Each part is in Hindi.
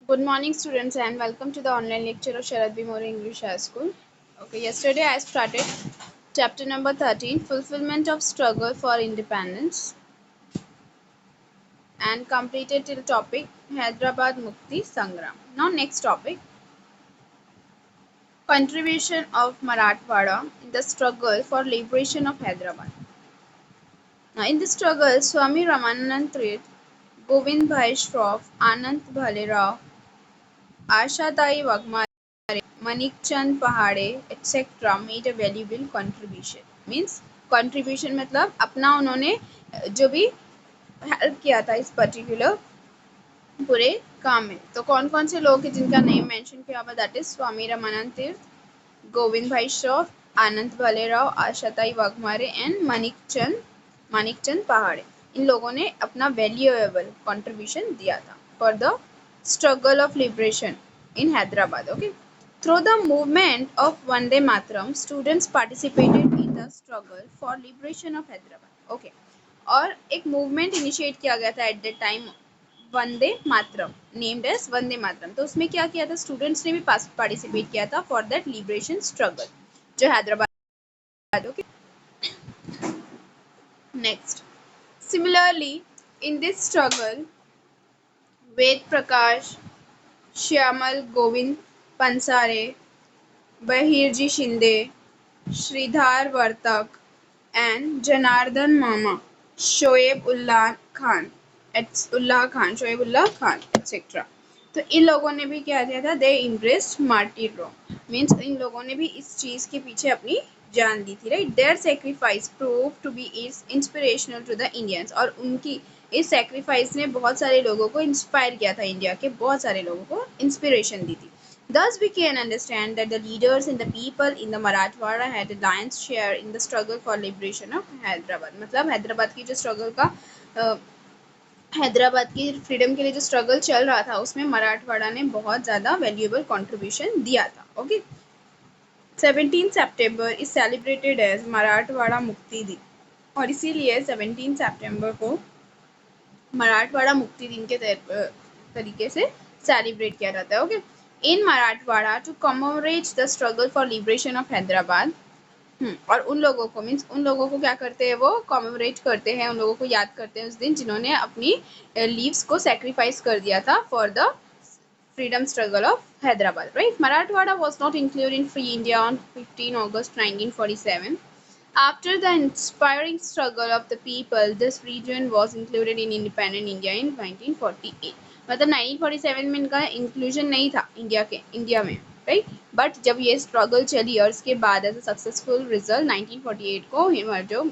Good morning, students, and welcome to the online lecture of Sharad B. More English High School. Okay, yesterday I started chapter number 13, Fulfillment of Struggle for Independence, and completed till topic Hyderabad Mukti Sangram. Now, next topic, contribution of Marathwada in the struggle for liberation of Hyderabad. Now, in the struggle, Swami Ramanand Tirth, Govind Bhai Shroff, Anand Bhalerao, Ashatai Wagmar, Manikchand Pahade etc. made a valuable contribution. Means contribution मतलब अपना उन्होंने जो भी हेल्प किया था इस पर्टिकुलर पूरे काम में. तो कौन कौन से लोग हैं जिनका नेम मेंशन किया हुआ, दैट इज स्वामी रामानंद तीर्थ, गोविंद भाई श्रॉफ, आनंद भालेराव, आशाताई वाघमारे एंड मानिकचंद पहाड़े. इन लोगों ने अपना वैल्यूएबल कंट्रीब्यूशन दिया था for the struggle of liberation in Hyderabad. Okay, through the movement of Vande Mataram, students participated in the struggle for liberation of Hyderabad. Okay, और एक मूवमेंट इनिशिएट किया गया था at the time, Vande Mataram, named as Vande Mataram. तो उसमें क्या किया था, स्टूडेंट्स ने भी पार्टिसिपेट किया था फॉर दैट लिबरेशन स्ट्रगल जो Hyderabad. Okay, next, similarly in this struggle Ved Prakash, Shyamal Govind Pansare, Bahirji Shinde, Shridhar Vartak and Janardan Mama, Shoaib Ullah Khan etcetera. तो इन लोगों ने भी क्या किया था, दे इम्ब्रेस्ड मार्टिरडम. मीन्स इन लोगों ने भी इस चीज के पीछे अपनी जान दी थी. Right, their sacrifice prove to be is inspirational to the Indians. और उनकी इस सेक्रीफाइस ने बहुत सारे लोगों को इंस्पायर किया था, इंडिया के बहुत सारे लोगों को इंस्पिरेशन दी थी. Thus, we can understand that the leaders and the people in the Marathwada had a lion's share in the struggle for liberation of Hyderabad. मतलब हैदराबाद की जो स्ट्रगल का हैदराबाद की फ्रीडम के लिए जो स्ट्रगल चल रहा था उसमें मराठवाड़ा ने बहुत ज़्यादा वैल्यूएबल कंट्रीब्यूशन दिया था. ओके, 17 सितंबर is celebrated as Marathwada Mukti Din, और इसीलिए 17 सितंबर को मराठवाड़ा मुक्ति दिन के तरीके से सेलिब्रेट किया जाता है. Okay, in Marathwada to commemorate the struggle for liberation of Hyderabad. और उन लोगों को मीन्स उन लोगों को क्या करते हैं, वो कमेमोरेट करते हैं, उन लोगों को याद करते हैं उस दिन जिन्होंने अपनी लीव्स को सेक्रीफाइस कर दिया था for the freedom struggle of Hyderabad. Right, Marathwada was not included in Free India on 15 August 1947. After the inspiring struggle of the people, this region was included in independent India in 1948. मतलब 1947 में इनका इंक्लूजन नहीं था इंडिया में. राइट, बट जब ये स्ट्रगल चली और उसके बाद एज अ सक्सेसफुल रिजल्ट 1948 को जो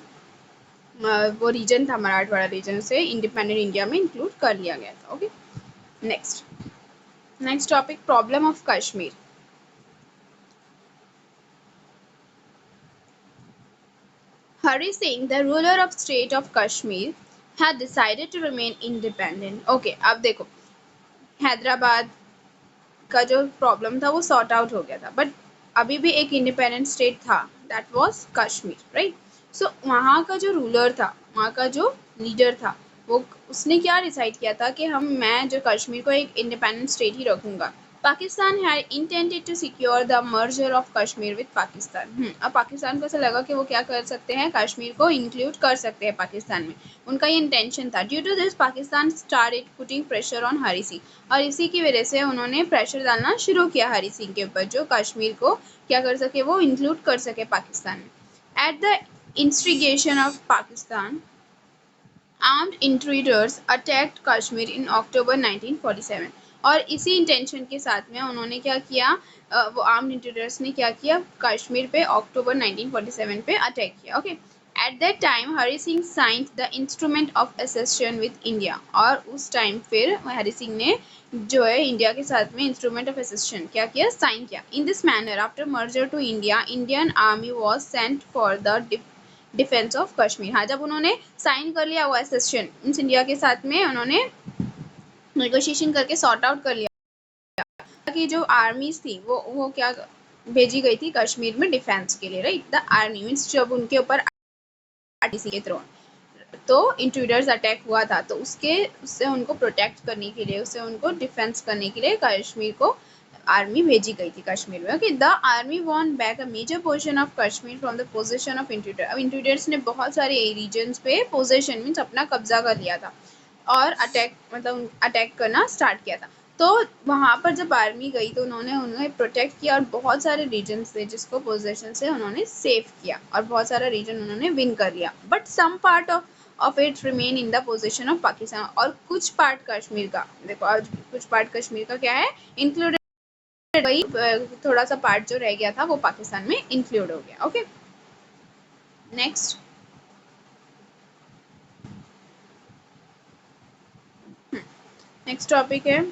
वो रीजन था मराठवाड़ा रीजन से इंडिपेंडेंट इंडिया में इंक्लूड कर लिया गया था. Okay, next topic, problem of Kashmir. Hari Singh, the ruler of state of Kashmir, had decided to remain independent. Okay, अब देखो हैदराबाद का जो प्रॉब्लम था वो सॉर्ट आउट हो गया था, बट अभी भी एक इंडिपेंडेंट स्टेट था, दैट वाज कश्मीर. राइट, सो वहाँ का जो रूलर था, वहाँ का जो लीडर था, वो उसने क्या डिसाइड किया था कि मैं जो कश्मीर को एक इंडिपेंडेंट स्टेट ही रखूँगा. Pakistan had intended to secure the merger of Kashmir with Pakistan. अब पाकिस्तान को ऐसा लगा कि वो क्या कर सकते हैं, कश्मीर को इंक्लूड कर सकते हैं पाकिस्तान में. उनका ये इंटेंशन था. Due to this Pakistan started putting pressure on Hari Singh, और इसी की वजह से उन्होंने प्रेशर डालना शुरू किया हरी सिंह के ऊपर, जो कश्मीर को क्या कर सके, वो इंक्लूड कर सके पाकिस्तान में. At the instigation of Pakistan, armed intruders attacked Kashmir in October 1947. और इसी इंटेंशन के साथ में उन्होंने क्या किया, वो आर्म्ड इंट्रूडर्स ने क्या किया, कश्मीर पे अक्टूबर 1947 पे अटैक किया. Okay, at that time Hari Singh signed the instrument of accession with India. और उस टाइम फिर हरी सिंह ने जो है इंडिया के साथ में इंस्ट्रूमेंट ऑफ एसेशन क्या किया, साइन किया. In this manner after merger to India, Indian army was sent for the defence of Kashmir. हाँ, जब उन्होंने साइन कर लिया वो एसेशन मीन्स इंडिया के साथ में, उन्होंने नेगोशिएशन करके सॉर्ट आउट कर लिया कि जो आर्मीज थी वो क्या भेजी गई थी कश्मीर में डिफेंस के लिए. राइट, द आर्मी मीन्स जब उनके ऊपर आरटीसी के थ्रू तो इंट्रूडर्स अटैक हुआ था, तो उससे उनको प्रोटेक्ट करने के लिए, उससे उनको डिफेंस करने के लिए कश्मीर को आर्मी भेजी गई थी कश्मीर में। Okay, the army won back a major portion of Kashmir from the position of intruder. अब इंट्रूडर्स ने बहुत सारे रीजन्स पे पोजीशन मीन्स अपना कब्जा कर लिया था और अटैक करना स्टार्ट किया था। तो वहाँ पर जब आर्मी गई तो उन्होंने उन्हें प्रोटेक्ट किया और बहुत सारे रीजन थे जिसको पोजेशन से उन्होंने सेव किया और बहुत सारा रीजन उन्होंने विन कर लिया। But some part of it remain in the position of Pakistan. और कुछ पार्ट कश्मीर का, देखो आज कुछ पार्ट कश्मीर का क्या है, इंक्लूडेड, वही थोड़ा सा पार्ट जो रह गया था वो पाकिस्तान में इंक्लूड हो गया। ओके, नेक्स्ट नेक्स्ट टॉपिक है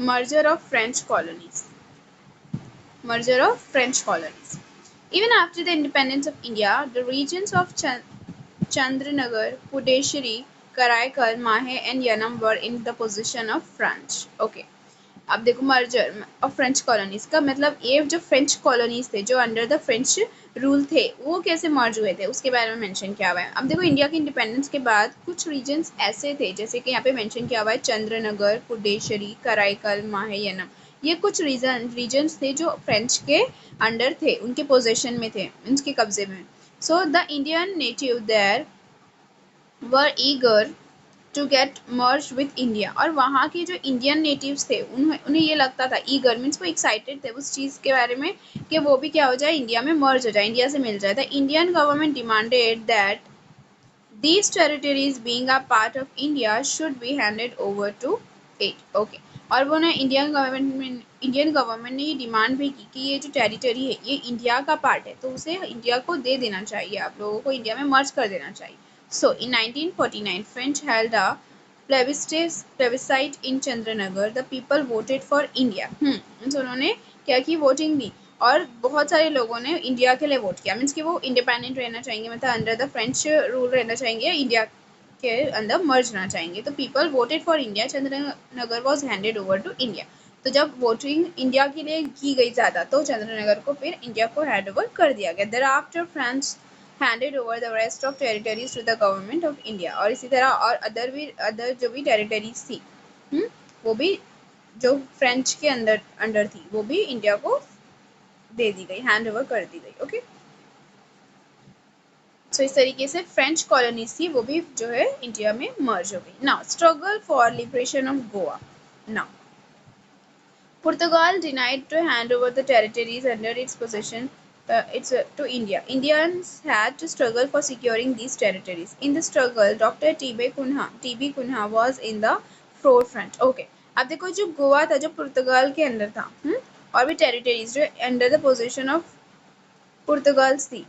merger of French colonies. Merger of French colonies. Even after the independence of India, the regions of Chandranagar, Pudeshiri, Karaikal, Mahe and Yanam were in the possession of French. Okay. अब देखो मर्जर ऑफ फ्रेंच कॉलोनीज का मतलब, ये जो फ्रेंच कॉलोनीज थे जो अंडर द फ्रेंच रूल थे वो कैसे मर्ज हुए थे उसके बारे में मेंशन किया हुआ है। अब देखो इंडिया के इंडिपेंडेंस के बाद कुछ रीजन्स ऐसे थे जैसे कि यहाँ पे मेंशन किया हुआ है चंद्रनगर, पुडेश्वरी, कराईकल, माहेयनम। ये कुछ रीजन्स थे जो फ्रेंच के अंडर थे, उनके पोजेशन में थे, उनके कब्जे में। So the Indian native there were eager to get merge with India. और वहाँ के जो इंडियन नेटिव्स थे उन्हें ये लगता था, ईगर मीन्स वो एक्साइटेड थे उस चीज़ के बारे में कि वो भी क्या हो जाए, इंडिया में मर्ज हो जाए, इंडिया से मिल जाए। The Indian government demanded that these territories being a part of India should be handed over to it. Okay. और वो ना इंडियन गवर्नमेंट ने ये डिमांड भी की कि ये जो टेरिटरी है ये इंडिया का पार्ट है, तो उसे इंडिया को दे देना चाहिए, आप लोगों को इंडिया में मर्ज कर देना चाहिए। सो इन 1949 French held a plebiscite in Chandranagar. The people voted for India. उन्होंने क्या की, वोटिंग दी और बहुत सारे लोगों ने इंडिया के लिए वोट किया। मीन्स कि वो इंडिपेंडेंट रहना चाहेंगे, मतलब अंडर द फ्रेंच रूल रहना चाहेंगे, इंडिया के अंदर मर्ज रहना चाहेंगे। तो people voted for India, Chandernagore was handed over to India. तो जब वोटिंग इंडिया के लिए की गई ज़्यादा तो चंद्रनगर को फिर इंडिया को हैंड ओवर कर दिया गया। Thereafter France handed over the rest of territories to the government of India। और इसी तरह और अदर जो भी टेरिटरीज थी वो भी जो फ्रेंच के अंडर थी वो भी इंडिया को दे दी गई, हैंड ओवर कर दी गई। ओके, सो इस तरीके से फ्रेंच कॉलोनीज थी वो भी जो है इंडिया में मर्ज हो गई। Now struggle for liberation of Goa. Now Portugal denied to hand over the territories under its possession to India. Indians had to struggle for securing these territories. In the struggle, Dr. T.B. Cunha was in the forefront. Okay. अब देखो जो गोवा था जो पुर्तगाल के अंदर था, और भी टेरिटरीज जो अंडर द पोजीशन ऑफ पुर्तगाल्स थी।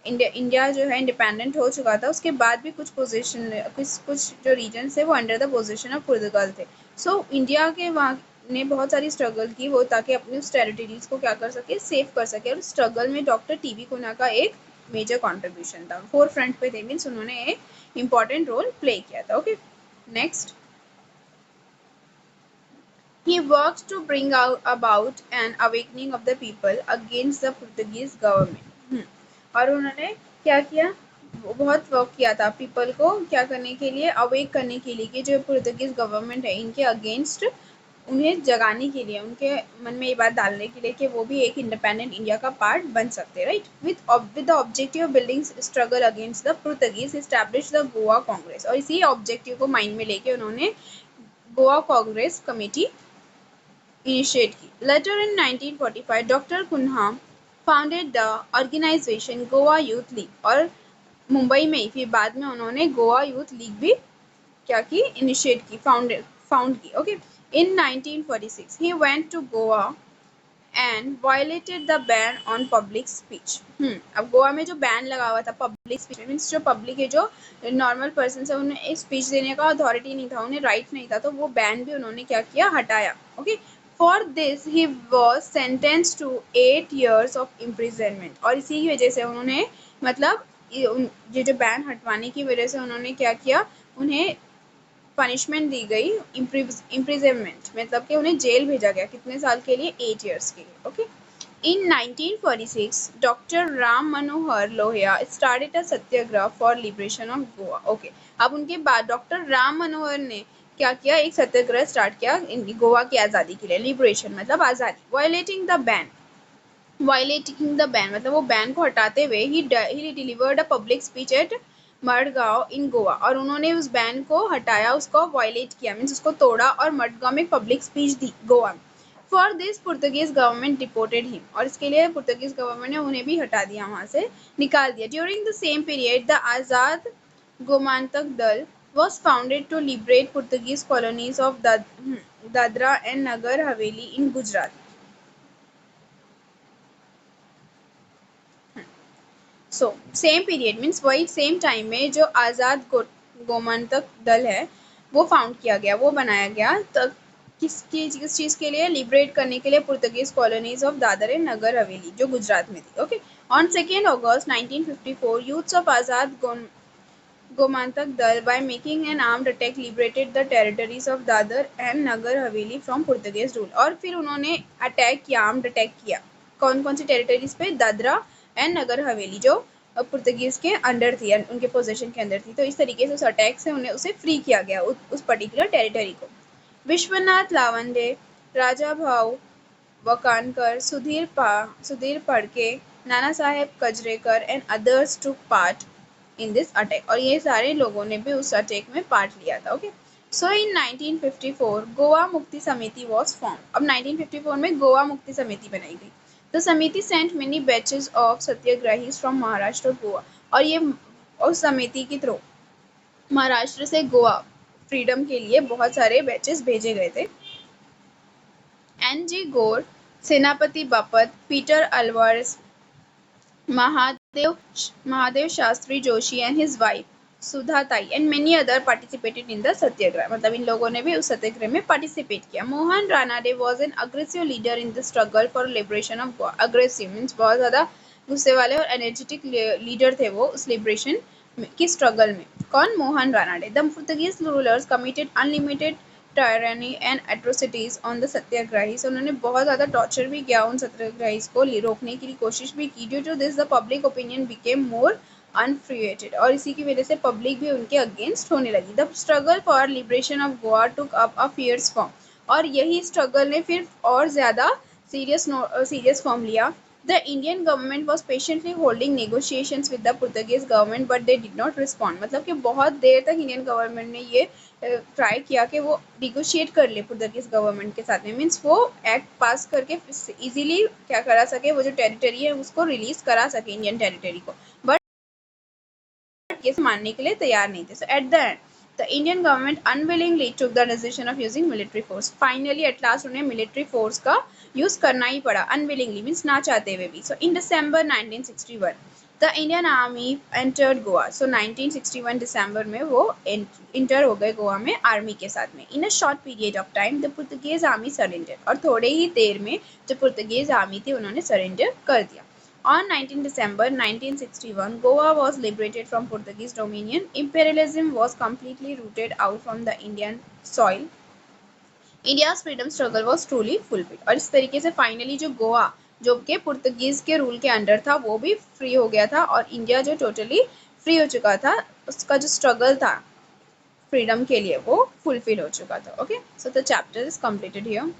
इंडिया जो है इंडिपेंडेंट हो चुका था, उसके बाद भी कुछ पोजीशन कुछ जो रीजन थे वो अंडर द पोजीशन ऑफ पुर्तगाल थे। सो इंडिया के वहाँ ने बहुत सारी स्ट्रगल की वो ताकि अपनी उस टेरिटरीज को क्या कर सके, सेव कर सके। और स्ट्रगल में डॉक्टर टीबी कुन्हा का एक मेजर कॉन्ट्रीब्यूशन था, फोर फ्रंट पे थे, मीन्स उन्होंने एक इम्पॉर्टेंट रोल प्ले किया था। Okay, next he worked to bring about an awakening of the people against the Portuguese government। और उन्होंने क्या किया, बहुत वर्क किया था पीपल को क्या करने के लिए, अवेक करने के लिए कि जो पुर्तगीज गवर्नमेंट है इनके अगेंस्ट, उन्हें जगाने के लिए, उनके मन में ये बात डालने के लिए कि वो भी एक इंडिपेंडेंट इंडिया का पार्ट बन सकते हैं, right. With the objective of building struggle against the Portuguese establish the Goa Congress. और इसी ऑब्जेक्टिव को माइंड में लेके उन्होंने गोवा कांग्रेस कमेटी इनिशिएट की। Later in 1945 doctor Cunha founded the organisation Goa youth league. और मुंबई में ही फिर बाद में उन्होंने गोवा यूथ लीग भी क्या की, इनिशिएट की, फाउंड की। Okay, in 1946 he went to Goa and violated the ban on public speech। अब गोवा में जो बैन लगा हुआ था पब्लिक स्पीच, मीन्स जो पब्लिक है, जो नॉर्मल पर्सन है, उन्हें एक स्पीच देने का अथॉरिटी नहीं था, उन्हें राइट नहीं था, तो वो बैन भी उन्होंने क्या किया, हटाया। Okay, for this he was sentence to 8 years of imprisonment. और इसी की वजह से उन्होंने मतलब ये जो बैन हटवाने की वजह से उन्होंने क्या किया, उन्हें पनिशमेंट दी गई, इम्प्रिजनमेंट, मतलब कि उन्हें जेल भेजा गया, कितने साल के लिए, 8 ईयर्स के लिए, okay. In 1946, Dr. Ram Manohar Lohia started a Satyagraha for liberation of Goa. Okay. अब उनके बाद डॉक्टर राम मनोहर ने क्या किया, एक सत्याग्रह स्टार्ट किया गोवा की आज़ादी के लिए, लिबरेशन मतलब आज़ादी। वायलेटिंग द बैन मतलब वो बैन को हटाते हुए he delivered a public speech at Madgaon in Goa, और उन्होंने उस बैन को हटाया, उसको वायलेट किया, मीन्स उसको तोड़ा और मडगांव में पब्लिक स्पीच दी गोवा में। For this Portuguese government deported him, और इसके लिए पुर्तगीज गवर्नमेंट ने उन्हें भी हटा दिया, वहां से निकाल दिया। During the same period the Azad Gomantak Dal was founded to liberate Portuguese colonies of Dadra and Nagar Haveli in Gujarat. So same period means वही सेम टाइम में जो आज़ाद गोमंतक दल है वो फाउंड किया गया, वो बनाया गया, तो किस चीज़ के लिए, लिबरेट करने के लिए Portuguese colonies of Dadra and Nagar Haveli जो गुजरात में थी, okay. On 2 August 1954 youths of Azad Gomantak Dal by making an armed attack liberated the territories of Dadar and Nagar Haveli from Portuguese rule, और फिर उन्होंने अटैक किया, आर्म्ड अटैक किया, कौन कौन सी टेरिटरीज पे, दादरा एंड नगर हवेली जो पुर्तगीज के अंडर थी, उनके पोजीशन के अंदर थी। तो इस तरीके से उस अटैक से उन्हें उसे फ्री किया गया, उस पर्टिकुलर टेरिटरी को। विश्वनाथ लावंडे, राजा भाव वकानकर, Sudhir Phadke, Nana Saheb Kajrekar and others took part in this attack, और ये सारे लोगों ने भी उस अटैक में पार्ट लिया था, ओके। सो इन 1954 गोवा मुक्ति समिति वॉज फॉर्म। अब 1954 में गोवा मुक्ति समिति बनाई गई। The Samiti sent many batches of satyagrahis from Maharashtra Goa, और ये उस समिति के थ्रू महाराष्ट्र से गोवा फ्रीडम के लिए बहुत सारे बैचेस भेजे गए थे। एन.जी. Gore, Senapati Bapat, Peter Alvares, Mahadev Shastri Joshi and his wife Sudha Tai and many other participated in the satyagraha, मतलब इन लोगों ने भी उस सत्याग्रह में पार्टिसिपेट किया। Mohan Ranade was an aggressive leader in the struggle for liberation of Goa. Aggressive means बहुत ज़्यादा गुस्से वाले और एनर्जेटिक लीडर थे वो उस लिबरेशन की स्ट्रगल में। कौन, Mohan Ranade. The Portuguese rulers committed unlimited tyranny and atrocities on the satyagrahi, उन्होंने बहुत ज़्यादा टॉर्चर भी किया उन सत्याग्रहीज को रोकने की कोशिश भी की। Due to this the public opinion became more infuriated, और इसी की वजह से पब्लिक भी उनके अगेंस्ट होने लगी। The struggle for liberation of Goa took up a fierce form, और यही स्ट्रगल ने फिर और ज़्यादा सीरियस फॉर्म लिया। The Indian government was patiently holding negotiations with the Portuguese government, but they did not respond. मतलब कि बहुत देर तक इंडियन गवर्नमेंट ने ये ट्राई किया कि वो निगोशिएट कर ले पुर्तगीज गवर्नमेंट के साथ में, मीन्स वो एक्ट पास करके इजीली क्या करा सके, वो जो टेरिटरी है उसको रिलीज करा सके इंडियन टेरिटरी को, बट ये मानने के लिए तैयार नहीं थे। So at the end the Indian government unwillingly took the decision of using military force. Finally at last उन्हें मिलिट्री फोर्स का यूज करना ही पड़ा, अनविलिंगली मीन्स ना चाहते हुए भी। So in December 1961 the Indian army entered Goa. So 1961 दिसंबर में वो इंटर हो गए गोवा में आर्मी के साथ में। In a short period of time the Portuguese army surrender, और थोड़े ही देर में जो पुर्तगीज आर्मी थी उन्होंने सरेंडर कर दिया। On 19 December 1961, Goa was liberated from Portuguese dominion. Imperialism was completely rooted out from the Indian soil. India's freedom struggle was truly fulfilled. और इस तरीके से फाइनली जो गोवा जो कि पुर्तगीज के रूल के अंडर था वो भी फ्री हो गया था, और इंडिया जो टोटली फ्री हो चुका था, उसका जो स्ट्रगल था फ्रीडम के लिए वो फुलफिल हो चुका था। Okay, so the chapter is completed here.